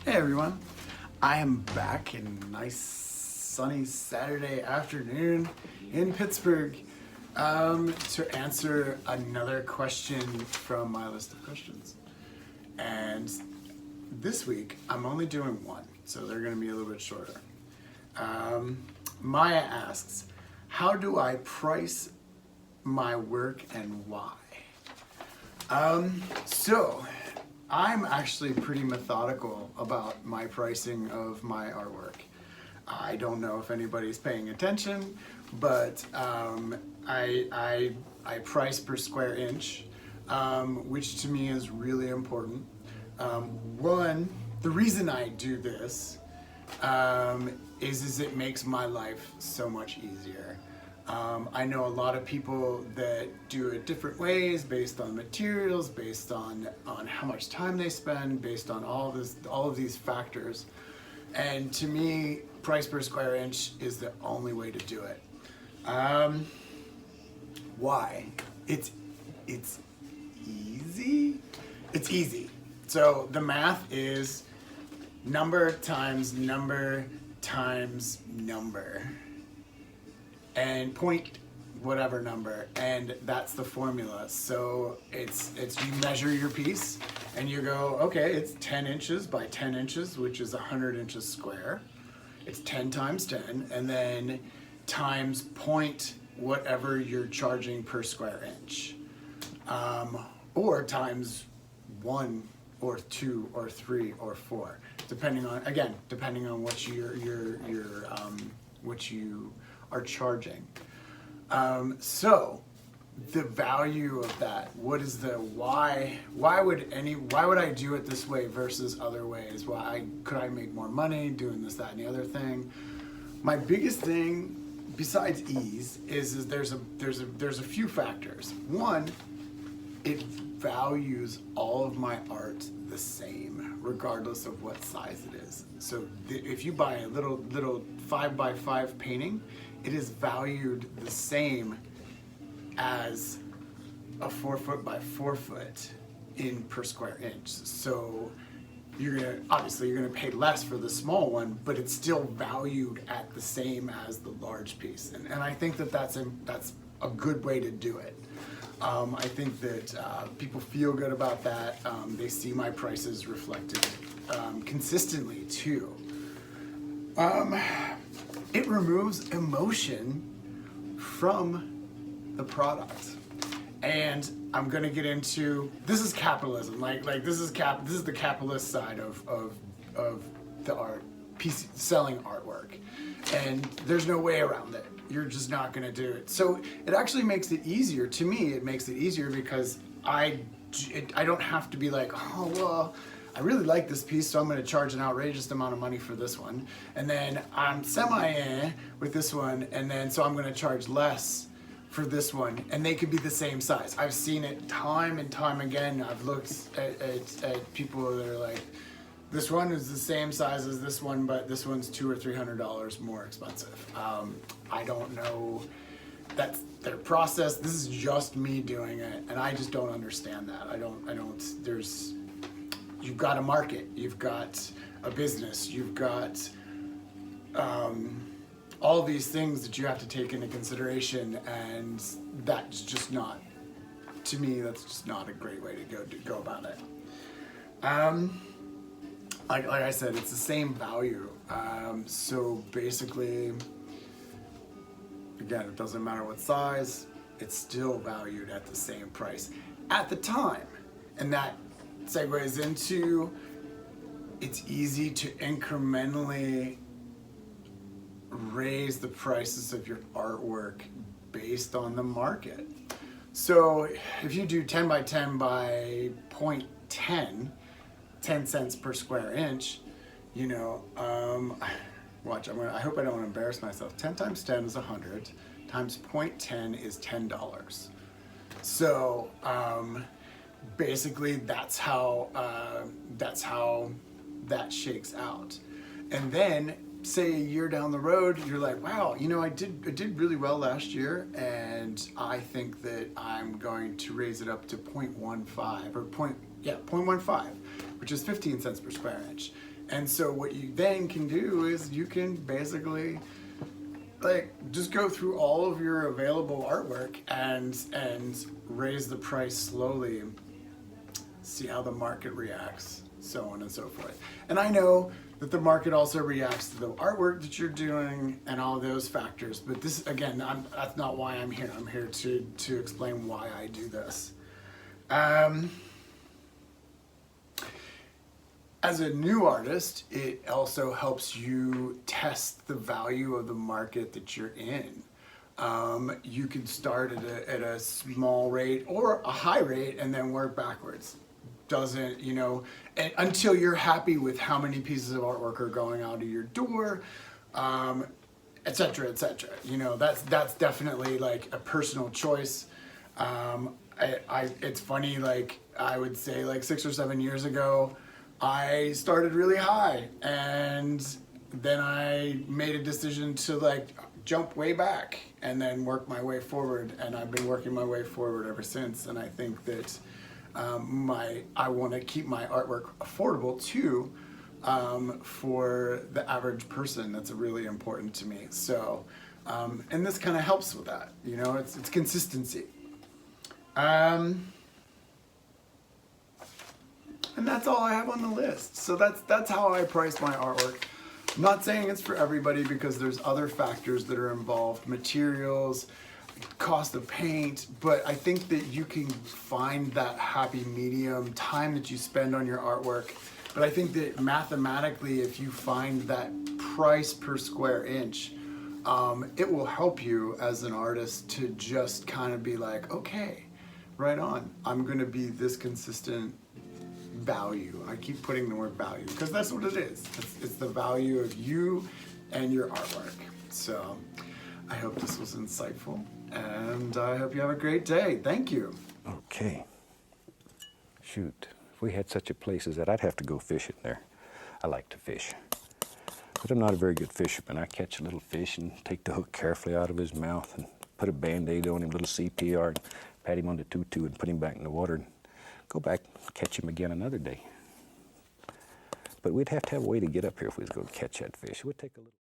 Hey everyone, I am back in nice sunny Saturday afternoon in Pittsburgh to answer another question from my list of questions. And this week I'm only doing one, so they're going to be a little bit shorter. Maya asks, how do I price my work and why? So I'm actually pretty methodical about my pricing of my artwork. I don't know if anybody's paying attention, but I price per square inch, which to me is really important. One, the reason I do this is it makes my life so much easier. I know a lot of people that do it different ways based on materials, based on how much time they spend, based on all of these factors. And to me, price per square inch is the only way to do it. Why? It's easy. It's easy. So the math is number times number times number. And point whatever number, and that's the formula. So it's you measure your piece and you go, okay, it's 10 inches by 10 inches, which is 100 inches square. It's 10 times 10, and then times point whatever you're charging per square inch, or times 1 or 2 or 3 or 4, depending on what what you are charging. So the value of that, what is the why would I do it this way versus other ways? Could I make more money doing this, that, and the other thing? My biggest thing besides ease is there's a few factors. One, it values all of my art the same, regardless of what size it is. So if you buy a little 5x5 painting, it is valued the same as a 4 foot by 4 foot in per square inch. So you're gonna pay less for the small one, but it's still valued at the same as the large piece. And I think that's a good way to do it. I think that people feel good about that. They see my prices reflected consistently too. It removes emotion from the product. And I'm gonna get into, this is capitalism. This is the capitalist side of the art piece, selling artwork. And there's no way around it. You're just not gonna do it. So it actually makes it easier. To me, it makes it easier because I don't have to be like, oh, well, I really like this piece, so I'm gonna charge an outrageous amount of money for this one. And then I'm semi with this one, and then so I'm gonna charge less for this one. And they could be the same size. I've seen it time and time again. I've looked at people that are like, this one is the same size as this one, but this one's $200 or $300 more expensive. I don't know. That's their process. This is just me doing it, and I just don't understand that. You've got a market, you've got a business, you've got all these things that you have to take into consideration, and that's just not, to me, that's just not a great way to go about it. Like I said, it's the same value. So basically, again, it doesn't matter what size, it's still valued at the same price at the time. And that segues into, it's easy to incrementally raise the prices of your artwork based on the market. So if you do 10 by 10 by 0.10, 10 cents per square inch, watch, I hope I don't embarrass myself. 10 times 10 is 100, times 0.10 is $10. So basically that's how that shakes out. And then say a year down the road, you're like, wow, I did really well last year, and I think that I'm going to raise it up to 0.15 or 0.15, which is 15 cents per square inch. And so what you then can do is you can basically like just go through all of your available artwork and raise the price slowly, see how the market reacts, so on and so forth. And I know that the market also reacts to the artwork that you're doing and all those factors, but this, again, that's not why I'm here. I'm here to explain why I do this. As a new artist, it also helps you test the value of the market that you're in. You can start at a small rate or a high rate and then work backwards. Doesn't, you know, until you're happy with how many pieces of artwork are going out of your door, et cetera, et cetera. You know, that's definitely like a personal choice. It's funny, like I would say like 6 or 7 years ago, I started really high and then I made a decision to like jump way back and then work my way forward, and I've been working my way forward ever since. And I think that I want to keep my artwork affordable too, for the average person. That's really important to me. So, and this kind of helps with that. You know, it's consistency. And that's all I have on the list. So that's how I price my artwork. I'm not saying it's for everybody because there's other factors that are involved, materials, cost of paint, but I think that you can find that happy medium, time that you spend on your artwork. But I think that mathematically, if you find that price per square inch, it will help you as an artist to just kind of be like, okay, right on, I'm gonna be this consistent value. I keep putting the word value because that's what it is. It's the value of you and your artwork. So I hope this was insightful, and I hope you have a great day. Thank you. Okay. Shoot, if we had such a place as that, I'd have to go fishing there. I like to fish, but I'm not a very good fisherman. I catch a little fish and take the hook carefully out of his mouth and put a Band-Aid on him, a little CPR, and pat him on the tutu and put him back in the water and go back and catch him again another day. But we'd have to have a way to get up here if we was going to catch that fish. It would take a little...